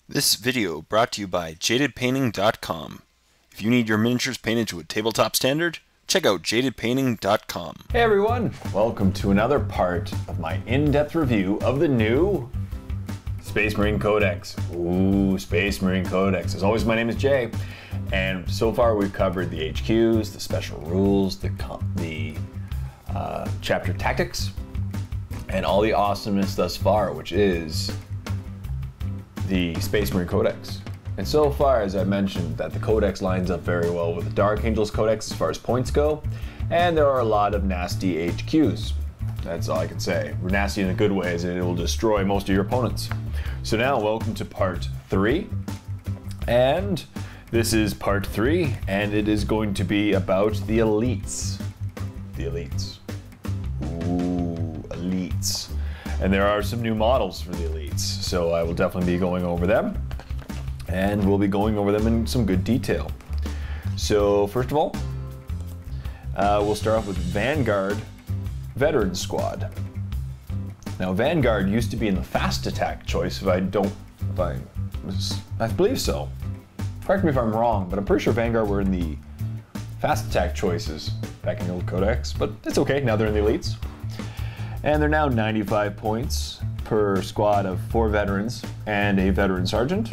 This video brought to you by jadedpainting.com. If you need your miniatures painted to a tabletop standard, check out jadedpainting.com. Hey everyone, welcome to another part of my in-depth review of the new Space Marine Codex. Ooh, Space Marine Codex. As always, my name is Jay, and so far we've covered the HQs, the special rules, the chapter tactics, and all the awesomeness thus far, which is the Space Marine Codex. And so far, as I mentioned, that the Codex lines up very well with the Dark Angels Codex as far as points go, and there are a lot of nasty HQs. That's all I can say. We're nasty in a good way, as it will destroy most of your opponents. So now, welcome to part 3, and this is part 3, and it is going to be about the elites. The elites. Ooh, elites. And there are some new models for the elites, so I will definitely be going over them, and we'll be going over them in some good detail. So first of all, we'll start off with Vanguard Veteran Squad. Now Vanguard used to be in the fast attack choice, I believe so. Correct me if I'm wrong, but I'm pretty sure Vanguard were in the fast attack choices back in the old Codex, but it's okay, now they're in the elites. And they're now 95 points per squad of 4 veterans and a veteran sergeant.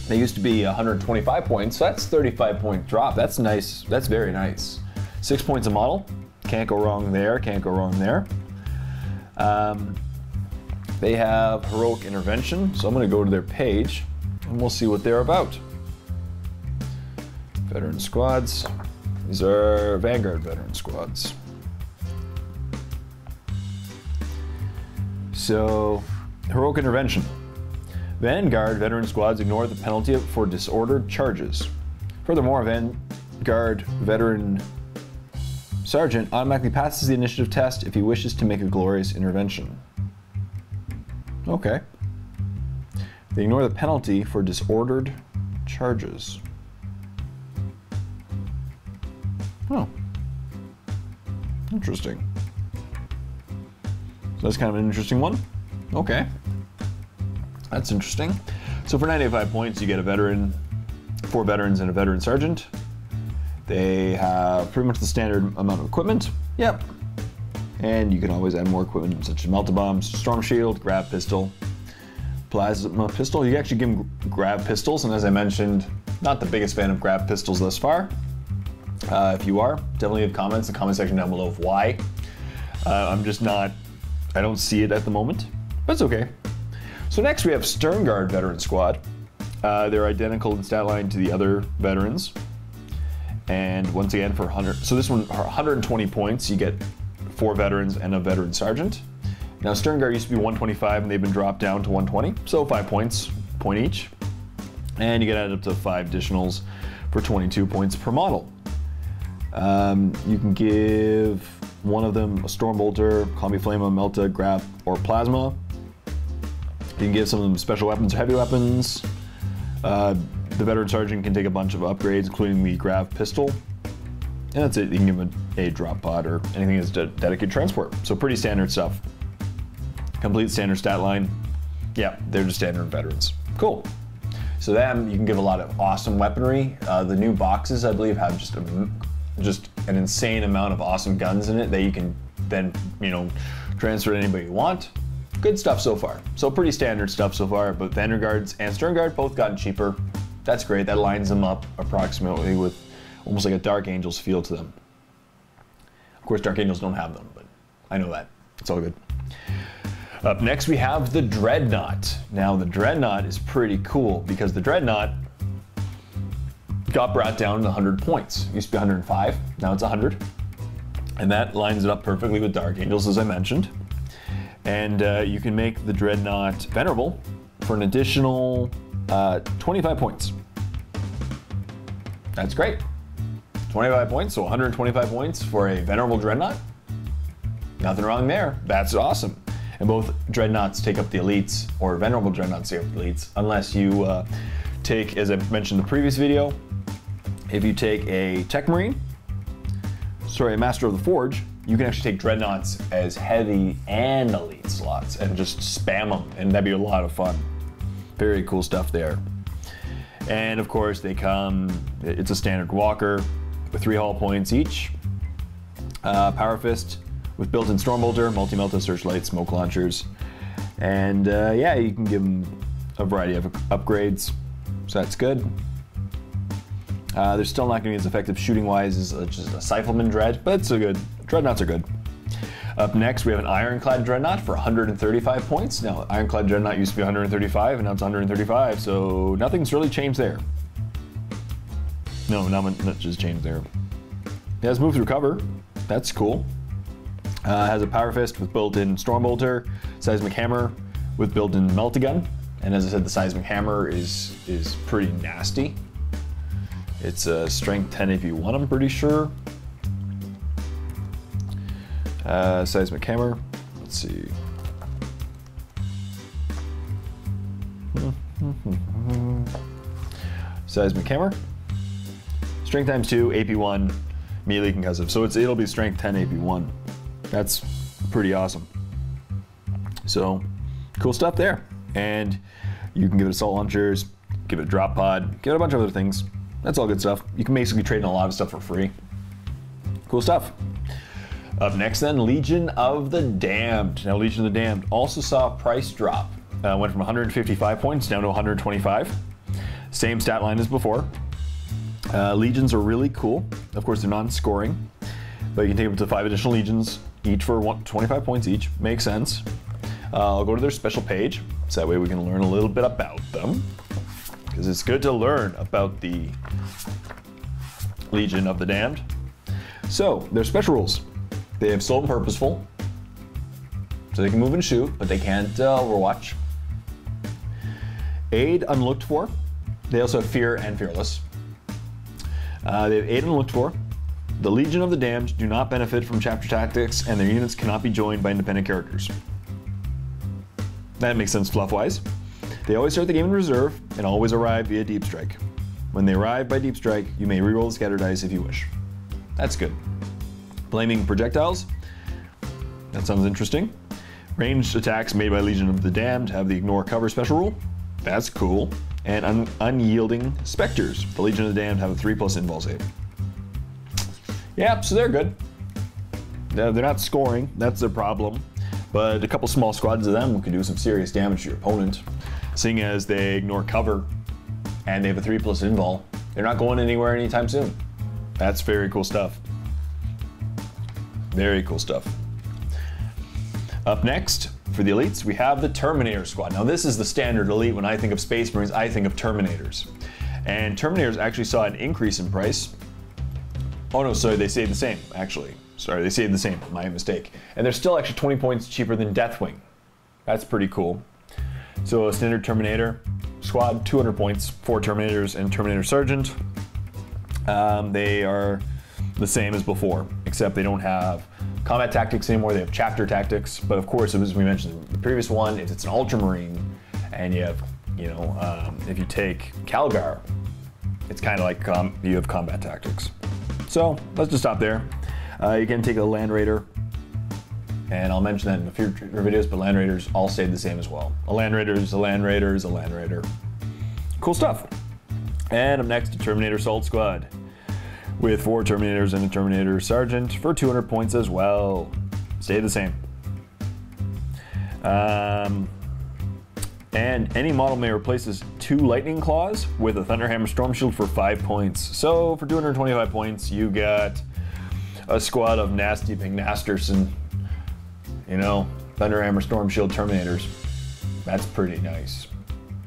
They used to be 125 points, so that's 35 point drop. That's nice, that's very nice. 6 points a model, can't go wrong there, can't go wrong there. They have Heroic Intervention, so I'm gonna go to their page and we'll see what they're about. Veteran squads, these are Vanguard veteran squads. So, Heroic Intervention. Vanguard veteran squads ignore the penalty for disordered charges. Furthermore, Vanguard veteran sergeant automatically passes the initiative test if he wishes to make a glorious intervention. Okay. They ignore the penalty for disordered charges. Oh. Interesting. So that's kind of an interesting one. Okay. That's interesting. So for 95 points, you get a veteran, 4 veterans and a veteran sergeant. They have pretty much the standard amount of equipment. Yep. And you can always add more equipment such as melta bombs, storm shield, grab pistol, plasma pistol. You can actually give them grab pistols, and as I mentioned, not the biggest fan of grab pistols thus far. If you are, definitely leave comments in the comment section down below of why. I don't see it at the moment, but it's okay. So next we have Sternguard Veteran Squad. They're identical in stat line to the other veterans. And once again for 100, so this one, 120 points, you get 4 veterans and a veteran sergeant. Now Sternguard used to be 125 and they've been dropped down to 120, so 5 points, point each. And you get added up to 5 additionals for 22 points per model. You can give one of them a Storm Bolter, Combi Flama, Melta, Grab, or Plasma. You can give some of them special weapons or heavy weapons. The Veteran Sergeant can take a bunch of upgrades, including the Grav Pistol. And that's it, you can give them a drop pod or anything that's dedicated transport. So pretty standard stuff. Complete standard stat line. Yeah, they're just standard veterans. Cool. So them, you can give a lot of awesome weaponry. The new boxes, I believe, have just an insane amount of awesome guns in it that you can then, transfer to anybody you want. Good stuff so far. So pretty standard stuff so far, but Vanguards and Sternguard both gotten cheaper. That's great, that lines them up approximately with almost like a Dark Angels feel to them. Of course, Dark Angels don't have them, but I know that. It's all good. Up next we have the Dreadnought. Now the Dreadnought is pretty cool because the Dreadnought got brought down to 100 points. It used to be 105, now it's 100. And that lines it up perfectly with Dark Angels, as I mentioned. And you can make the Dreadnought Venerable for an additional 25 points. That's great. 25 points, so 125 points for a Venerable Dreadnought. Nothing wrong there, that's awesome. And both Dreadnoughts take up the elites, or Venerable Dreadnoughts take up the elites, unless you take, as I mentioned in the previous video, if you take a a Master of the Forge, you can actually take Dreadnoughts as heavy and elite slots and just spam them, and that'd be a lot of fun. Very cool stuff there. And of course they come, it's a standard walker with 3 hull points each. Power Fist with built-in Stormbolter, multi-melta, searchlight, smoke launchers. And yeah, you can give them a variety of upgrades, so that's good. They're still not going to be as effective shooting-wise as just a Cyphelman Dread, but it's a good, Dreadnoughts are good. Up next, we have an Ironclad Dreadnought for 135 points. Now, Ironclad Dreadnought used to be 135, and now it's 135, so nothing's really changed there. No, not much has changed there. It has move through cover. That's cool. Has a Power Fist with built-in Stormbolter, Seismic Hammer with built-in Meltagun, and as I said, the Seismic Hammer is pretty nasty. It's a Strength 10 if you want, I'm pretty sure. Seismic Hammer, let's see. Seismic Hammer, Strength times 2, AP 1, melee concussive. So it'll be Strength 10, AP 1. That's pretty awesome. So cool stuff there. And you can give it assault launchers, give it a drop pod, give it a bunch of other things. That's all good stuff. You can basically trade in a lot of stuff for free. Cool stuff. Up next then, Legion of the Damned. Now Legion of the Damned also saw a price drop. Went from 155 points down to 125. Same stat line as before. Legions are really cool. Of course, they're non-scoring, but you can take up to 5 additional legions, each for 25 points each. Makes sense. I'll go to their special page, so that way we can learn a little bit about them, because it's good to learn about the Legion of the Damned. So, their special rules. They have Slow and Purposeful, so they can move and shoot, but they can't overwatch. Aid Unlooked For. They also have Fear and Fearless. They have Aid Unlooked For. The Legion of the Damned do not benefit from chapter tactics, and their units cannot be joined by independent characters. That makes sense fluff-wise. They always start the game in reserve, and always arrive via Deep Strike. When they arrive by Deep Strike, you may reroll the scatter dice if you wish. That's good. Blaming projectiles. That sounds interesting. Ranged attacks made by Legion of the Damned have the Ignore Cover special rule. That's cool. And Unyielding Spectres. The Legion of the Damned have a 3+ invul save. Yeah, so they're good. They're not scoring, that's their problem. But a couple small squads of them could do some serious damage to your opponent. Seeing as they ignore cover and they have a 3+ invul, they're not going anywhere anytime soon. That's very cool stuff. Very cool stuff. Up next, for the elites, we have the Terminator Squad. Now this is the standard elite. When I think of Space Marines, I think of Terminators. And Terminators actually saw an increase in price. Oh no, sorry, they stayed the same, actually. Sorry, they stayed the same, my mistake. And they're still actually 20 points cheaper than Deathwing. That's pretty cool. So a standard Terminator squad, 200 points, 4 Terminators and Terminator Sergeant. They are the same as before, except they don't have combat tactics anymore, they have chapter tactics. But of course, as we mentioned in the previous one, if it's an Ultramarine and you have, if you take Calgar, it's kind of like you have combat tactics. So let's just stop there. You can take a Land Raider, and I'll mention that in the future videos, but Land Raiders all stayed the same as well. A Land Raider is a Land Raider is a Land Raider. Cool stuff. And up next, a Terminator Assault Squad, with 4 Terminators and a Terminator Sergeant for 200 points as well. Stay the same. And any model may replace his 2 Lightning Claws with a Thunderhammer Storm Shield for 5 points. So for 225 points, you got a squad of nasty McNasterson, Thunderhammer Storm Shield Terminators. That's pretty nice.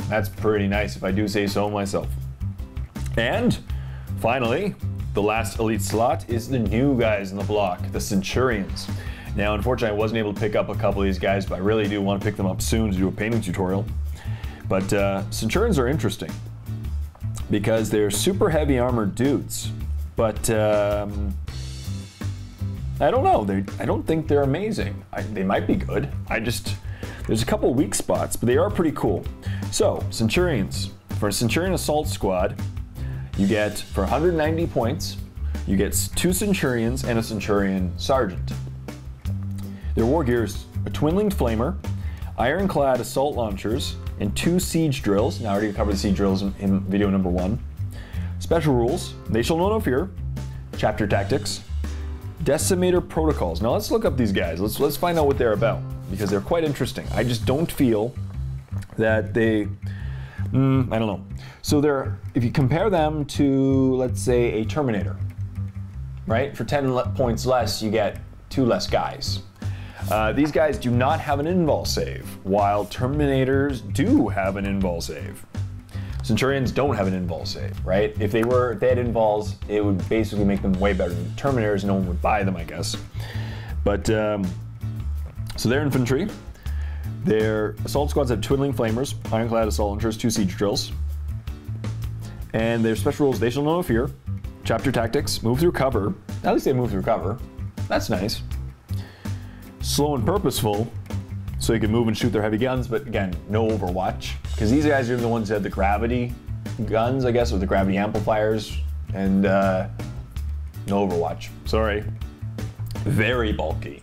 That's pretty nice if I do say so myself. And finally, the last elite slot is the new guys in the block, the Centurions. Now, unfortunately, I wasn't able to pick up a couple of these guys, but I really do want to pick them up soon to do a painting tutorial. But Centurions are interesting because they're super heavy armored dudes, but I don't know. I don't think they're amazing. They might be good. There's a couple weak spots, but they are pretty cool. So, Centurions. For a Centurion Assault Squad, you get, for 190 points, you get 2 Centurions and a Centurion Sergeant. Their war gear is a Twin-Linked Flamer, Ironclad Assault Launchers, and 2 siege drills. Now I already covered the siege drills in video number 1. Special rules, they shall know no fear. Chapter tactics. Decimator protocols. Now let's look up these guys. Let's find out what they're about, because they're quite interesting. I just don't feel that they, I don't know. So they're, if you compare them to, let's say, a Terminator, right? For 10 points less, you get 2 less guys. These guys do not have an invul save, while Terminators do have an invul save. Centurions don't have an invul save, right? If they had invuls, it would basically make them way better than Terminators. No one would buy them, I guess. But, so they're infantry. Their assault squads have twiddling flamers, ironclad assault launchers, 2 siege drills. And their special rules, they shall know no fear. Chapter tactics, move through cover. At least they move through cover. That's nice. Slow and purposeful, so you can move and shoot their heavy guns, but again, no overwatch. Because these guys are the ones that have the gravity guns, I guess, with the gravity amplifiers, and no overwatch. Sorry. Very bulky.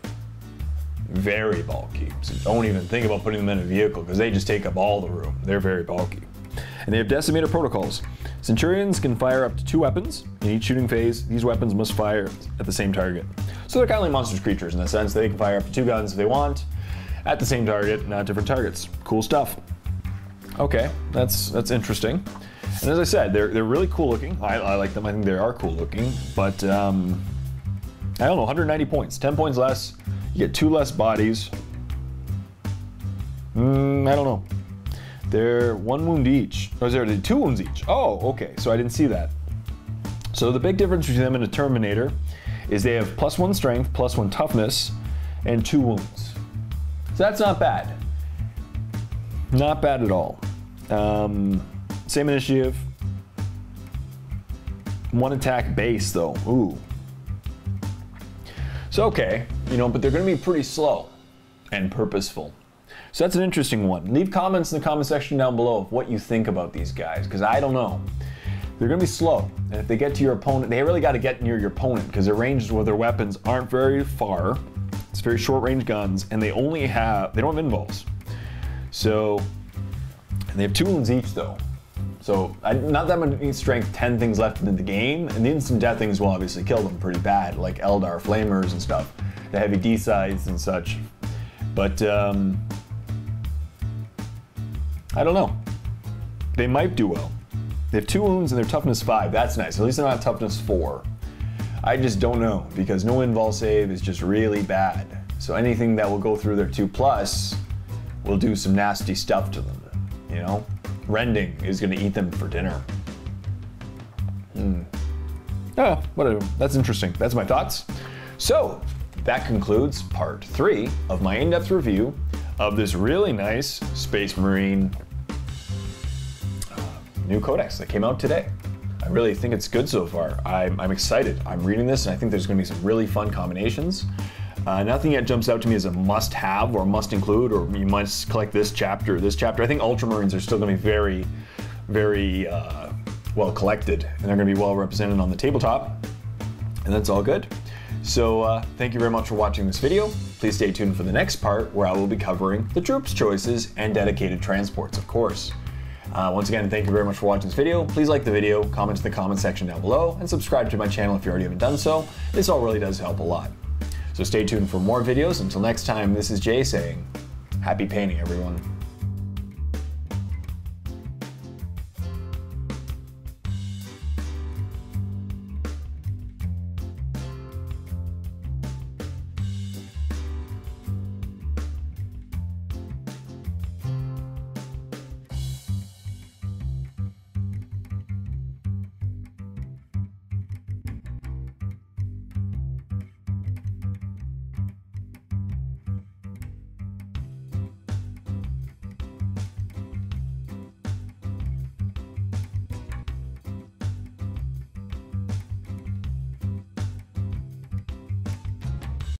Very bulky. So don't even think about putting them in a vehicle, because they just take up all the room. They're very bulky. And they have decimator protocols. Centurions can fire up to 2 weapons. In each shooting phase, these weapons must fire at the same target. So they're kind of like monstrous creatures in the sense that they can fire up to 2 guns if they want, at the same target, not different targets. Cool stuff. Okay, that's interesting. And as I said, they're really cool looking. I like them. I think they are cool looking. But I don't know, 190 points, 10 points less. You get 2 less bodies. I don't know. They're 1 wound each. Or is there 2 wounds each? Oh, okay. So I didn't see that. So the big difference between them and a Terminator is they have +1 strength, +1 toughness, and 2 wounds. So that's not bad. Not bad at all. Same initiative. 1 attack base though. Ooh. So okay, you know, but they're going to be pretty slow and purposeful. So that's an interesting one. Leave comments in the comment section down below of what you think about these guys, because I don't know. They're going to be slow, and if they get to your opponent, they really got to get near your opponent, because their ranges with their weapons aren't very far. It's very short-range guns, and they don't have invuls. So, and they have 2 wounds each though. So not that much strength, 10 things left in the game, and the instant death things will obviously kill them pretty bad, like Eldar flamers and stuff, the heavy D-sides and such. But I don't know. They might do well. They have 2 wounds and they're toughness 5. That's nice. At least they're not toughness 4. I just don't know, because no invul save is just really bad. So anything that will go through their 2+ will do some nasty stuff to them, you know? Rending is going to eat them for dinner. Oh, whatever. That's interesting. That's my thoughts. So that concludes part 3 of my in-depth review of this really nice Space Marine new Codex that came out today. I really think it's good so far. I'm excited. I'm reading this and I think there's going to be some really fun combinations. Nothing yet jumps out to me as a must-have or must-include, or you must collect this chapter or this chapter. I think Ultramarines are still going to be very, very well collected, and they're going to be well represented on the tabletop, and that's all good. So thank you very much for watching this video. Please stay tuned for the next part, where I will be covering the troops choices and dedicated transports, of course. Once again, thank you very much for watching this video. Please like the video, comment in the comment section down below, and subscribe to my channel if you already haven't done so. This all really does help a lot. So stay tuned for more videos. Until next time, this is Jay saying, happy painting, everyone.